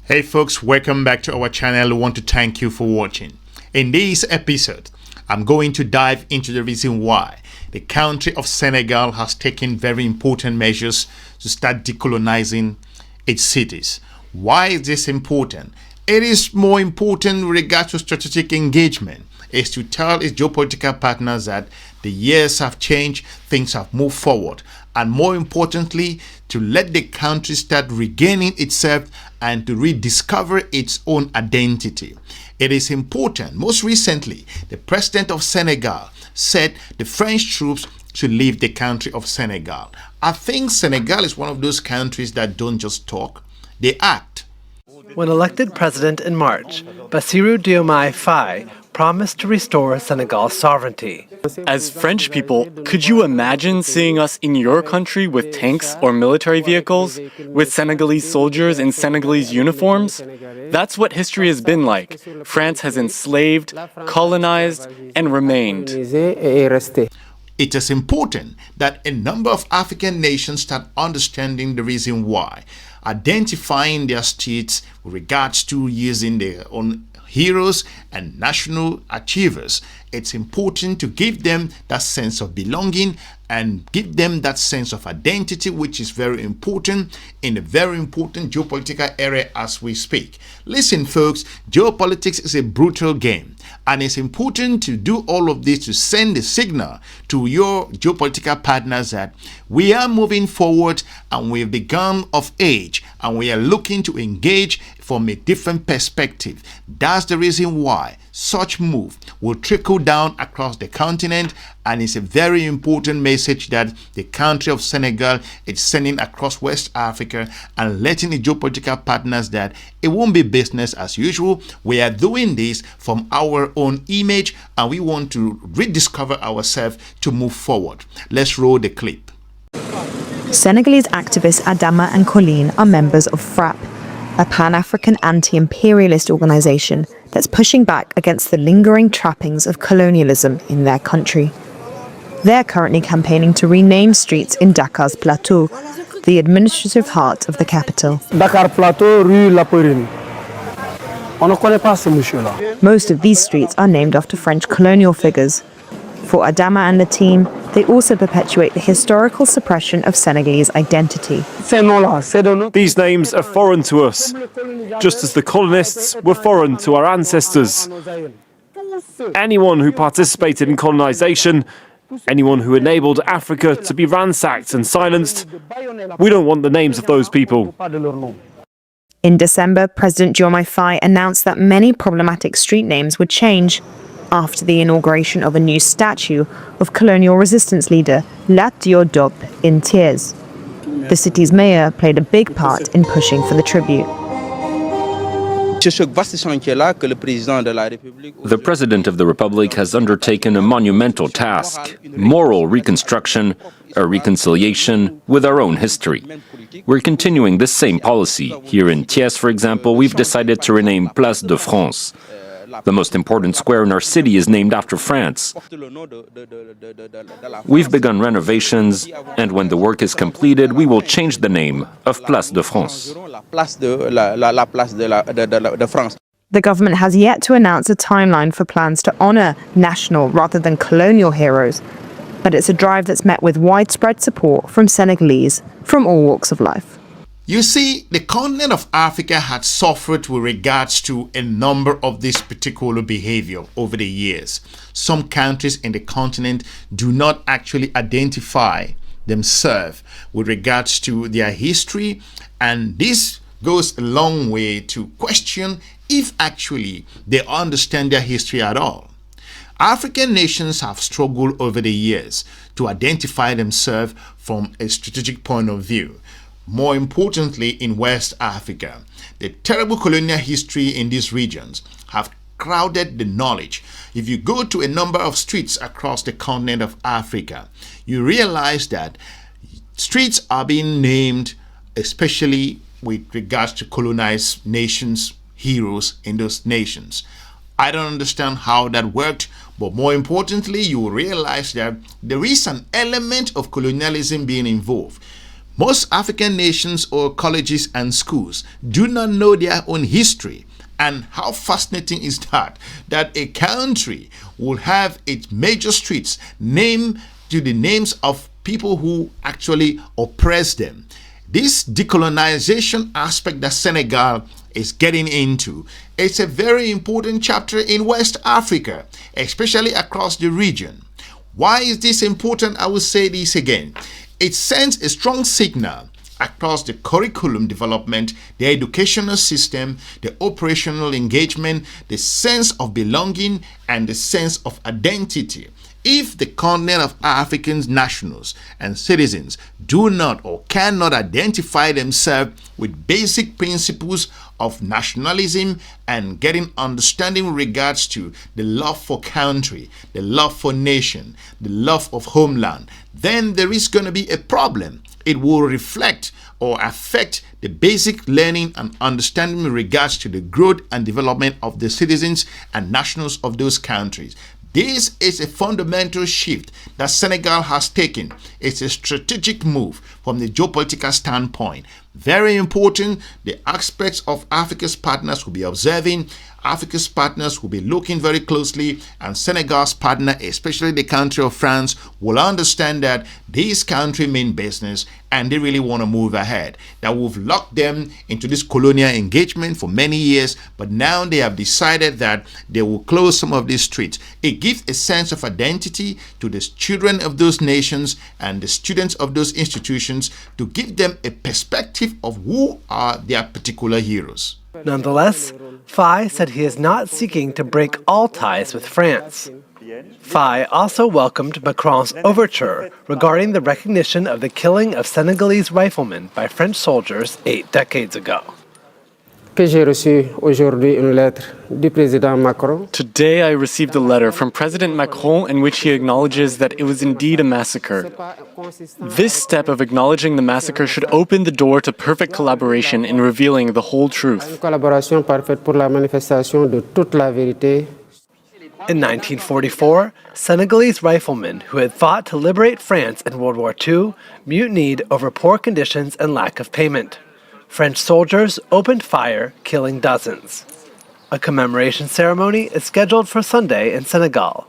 Hey folks, welcome back to our channel. We want to thank you for watching. In this episode, I'm going to dive into the reason why the country of Senegal has taken very important measures to start decolonizing its cities. Why is this important? It is more important with regard to strategic engagement, is to tell its geopolitical partners that the years have changed, things have moved forward, and more importantly, to let the country start regaining itself and to rediscover its own identity. It is important. Most recently, the president of Senegal said the French troops should leave the country of Senegal. I think Senegal is one of those countries that don't just talk, they act. When elected president in March, Bassirou Diomaye Faye promised to restore Senegal's sovereignty. As French people, could you imagine seeing us in your country with tanks or military vehicles, with Senegalese soldiers in Senegalese uniforms? That's what history has been like. France has enslaved, colonized, and remained. It is important that a number of African nations start understanding the reason why, identifying their states with regards to using their own heroes and national achievers. It's important to give them that sense of belonging and give them that sense of identity, which is very important in a very important geopolitical area as we speak. Listen, folks, geopolitics is a brutal game, and it's important to do all of this to send a signal to your geopolitical partners that we are moving forward and we've begun of age and we are looking to engage from a different perspective. That's the reason why such move will trickle down across the continent, and it's a very important message that the country of Senegal is sending across West Africa and letting the geopolitical partners that it won't be business as usual. We are doing this from our own image and we want to rediscover ourselves to move forward. Let's roll the clip. Senegalese activists Adama and Colleen are members of FRAP, a Pan-African anti-imperialist organization that's pushing back against the lingering trappings of colonialism in their country. They're currently campaigning to rename streets in Dakar's Plateau, the administrative heart of the capital. Dakar Plateau, Rue La Perrine. On ne connaît pas ce monsieur-là. Most of these streets are named after French colonial figures. For Adama and the team, they also perpetuate the historical suppression of Senegalese identity. These names are foreign to us, just as the colonists were foreign to our ancestors. Anyone who participated in colonization, anyone who enabled Africa to be ransacked and silenced, we don't want the names of those people. In December, President Diomaye Faye announced that many problematic street names would change after the inauguration of a new statue of colonial resistance leader Lat Diop in tears. The city's mayor played a big part in pushing for the tribute. The President of the Republic has undertaken a monumental task, moral reconstruction, a reconciliation with our own history. We're continuing this same policy. Here in Thiès, for example, we've decided to rename Place de France. The most important square in our city is named after France. We've begun renovations, and when the work is completed, we will change the name of Place de France. The government has yet to announce a timeline for plans to honor national rather than colonial heroes, but it's a drive that's met with widespread support from Senegalese from all walks of life. You see, the continent of Africa had suffered with regards to a number of this particular behavior over the years. Some countries in the continent do not actually identify themselves with regards to their history, and this goes a long way to question if actually they understand their history at all. African nations have struggled over the years to identify themselves from a strategic point of view. More importantly, in West Africa, the terrible colonial history in these regions have crowded the knowledge. If you go to a number of streets across the continent of Africa, you realize that streets are being named, especially with regards to colonized nations, heroes in those nations. I don't understand how that worked, but more importantly, you will realize that there is an element of colonialism being involved. Most African nations or colleges and schools do not know their own history. And how fascinating is that a country will have its major streets named to the names of people who actually oppressed them. This decolonization aspect that Senegal is getting into, it's a very important chapter in West Africa, especially across the region. Why is this important? I will say this again. It sends a strong signal across the curriculum development, the educational system, the operational engagement, the sense of belonging, and the sense of identity. If the continent of African nationals and citizens do not or cannot identify themselves with basic principles of nationalism and getting understanding with regards to the love for country, the love for nation, the love of homeland, then there is going to be a problem. It will reflect or affect the basic learning and understanding with regards to the growth and development of the citizens and nationals of those countries. This is a fundamental shift that Senegal has taken. It's a strategic move from the geopolitical standpoint. Very important. The aspects of Africa's partners will be observing. Africa's partners will be looking very closely, and Senegal's partner, especially the country of France, will understand that this country mean business and they really want to move ahead. That we've locked them into this colonial engagement for many years, but now they have decided that they will close some of these streets. It gives a sense of identity to the children of those nations and the students of those institutions, to give them a perspective of who are their particular heroes. Nonetheless, Faye said he is not seeking to break all ties with France. Faye also welcomed Macron's overture regarding the recognition of the killing of Senegalese riflemen by French soldiers 8 decades ago. J'ai reçu aujourd'hui une lettre du président Macron. Today I received a letter from President Macron in which he acknowledges that it was indeed a massacre. This step of acknowledging the massacre should open the door to perfect collaboration in revealing the whole truth. Une collaboration parfaite pour la manifestation de toute la vérité. In 1944, Senegalese riflemen who had fought to liberate France in World War II mutinied over poor conditions and lack of payment. French soldiers opened fire, killing dozens. A commemoration ceremony is scheduled for Sunday in Senegal.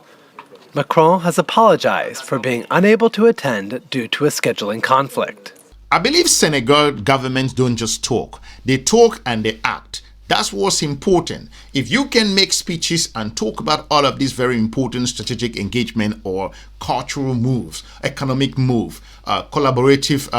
Macron has apologized for being unable to attend due to a scheduling conflict. I believe Senegal governments don't just talk. They talk and they act. That's what's important. If you can make speeches and talk about all of these very important strategic engagement or cultural moves, economic move, collaborative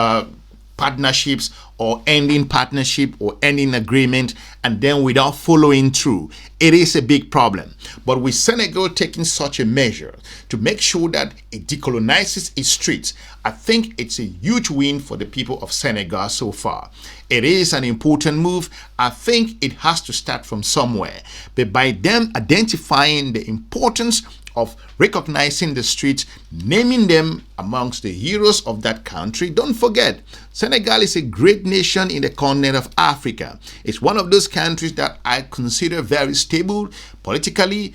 partnerships, or ending partnership or ending agreement, and then without following through, it is a big problem. But with Senegal taking such a measure to make sure that it decolonizes its streets, I think it's a huge win for the people of Senegal so far. It is an important move. I think it has to start from somewhere. But by them identifying the importance of recognizing the streets, naming them amongst the heroes of that country. Don't forget, Senegal is a great nation in the continent of Africa. It's one of those countries that I consider very stable politically.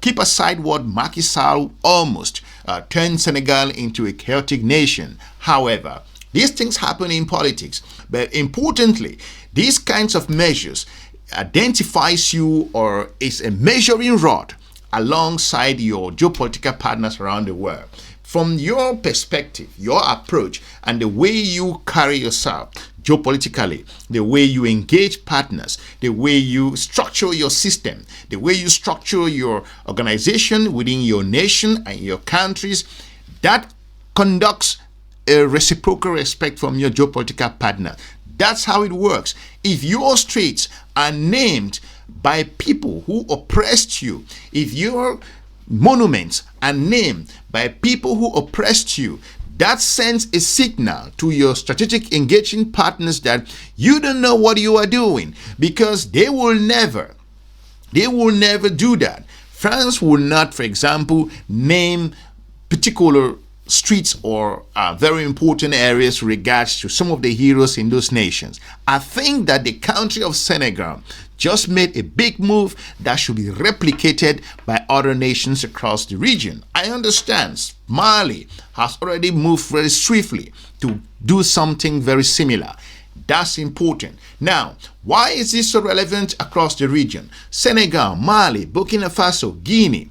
Keep aside what Macky Sall almost turned Senegal into a chaotic nation. However, these things happen in politics. But importantly, these kinds of measures identifies you or is a measuring rod alongside your geopolitical partners around the world. From your perspective, your approach, and the way you carry yourself geopolitically, the way you engage partners, the way you structure your system, the way you structure your organization within your nation and your countries, that conducts a reciprocal respect from your geopolitical partner. That's how it works. If your streets are named by people who oppressed you, if your monuments are named by people who oppressed you, that sends a signal to your strategic engaging partners that you don't know what you are doing, because they will never do that. France will not, for example, name particular streets or very important areas with regards to some of the heroes in those nations. I think that the country of Senegal just made a big move that should be replicated by other nations across the region. I understand Mali has already moved very swiftly to do something very similar. That's important. Now, why is this so relevant across the region? Senegal, Mali, Burkina Faso, Guinea,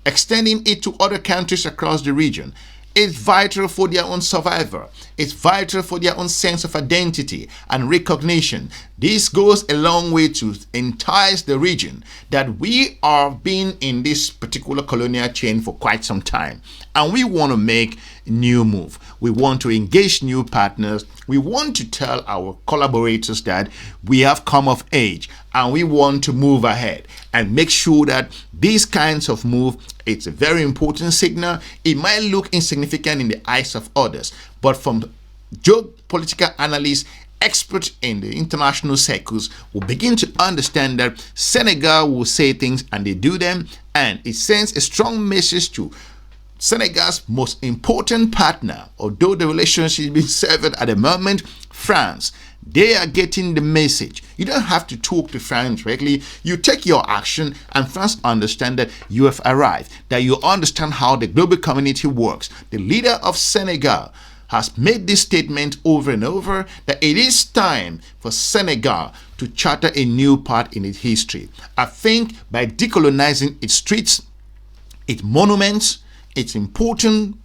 extending it to other countries across the region. It's vital for their own survival. It's vital for their own sense of identity and recognition. This goes a long way to entice the region that we are being in this particular colonial chain for quite some time. And we want to make a new move. We want to engage new partners. We want to tell our collaborators that we have come of age and we want to move ahead and make sure that these kinds of move, it's a very important signal. It might look insignificant in the eyes of others, but from geopolitical analysts, experts in the international circles will begin to understand that Senegal will say things and they do them, and it sends a strong message to Senegal's most important partner, although the relationship is being severed at the moment, France. They are getting the message. You don't have to talk to France directly. You take your action and France understand that you have arrived, that you understand how the global community works. The leader of Senegal has made this statement over and over that it is time for Senegal to charter a new part in its history. I think by decolonizing its streets, its monuments, its important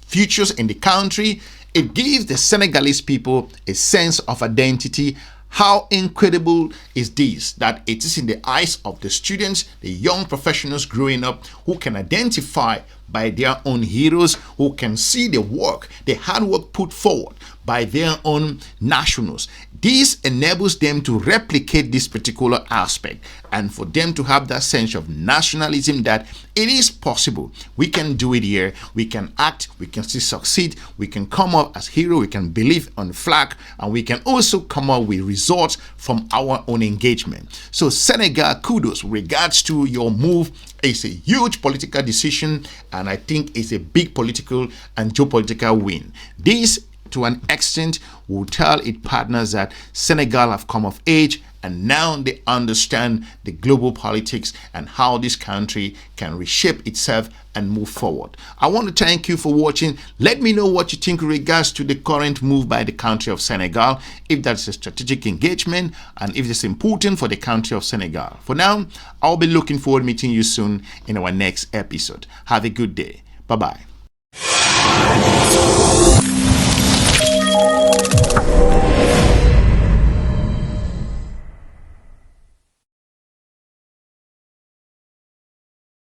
features in the country, it gives the Senegalese people a sense of identity. How incredible is this, that it is in the eyes of the students, the young professionals growing up, who can identify by their own heroes, who can see the work, the hard work put forward by their own nationals. This enables them to replicate this particular aspect and for them to have that sense of nationalism that it is possible. We can do it here. We can act. We can still succeed. We can come up as hero. We can believe on the flag, and we can also come up with results from our own engagement. So Senegal, kudos with regards to your move. It's a huge political decision, and I think it's a big political and geopolitical win. This, to an extent, will tell its partners that Senegal have come of age and now they understand the global politics and how this country can reshape itself and move forward. I want to thank you for watching. Let me know what you think in regards to the current move by the country of Senegal, if that's a strategic engagement and if it's important for the country of Senegal. For now, I'll be looking forward to meeting you soon in our next episode. Have a good day. Bye-bye.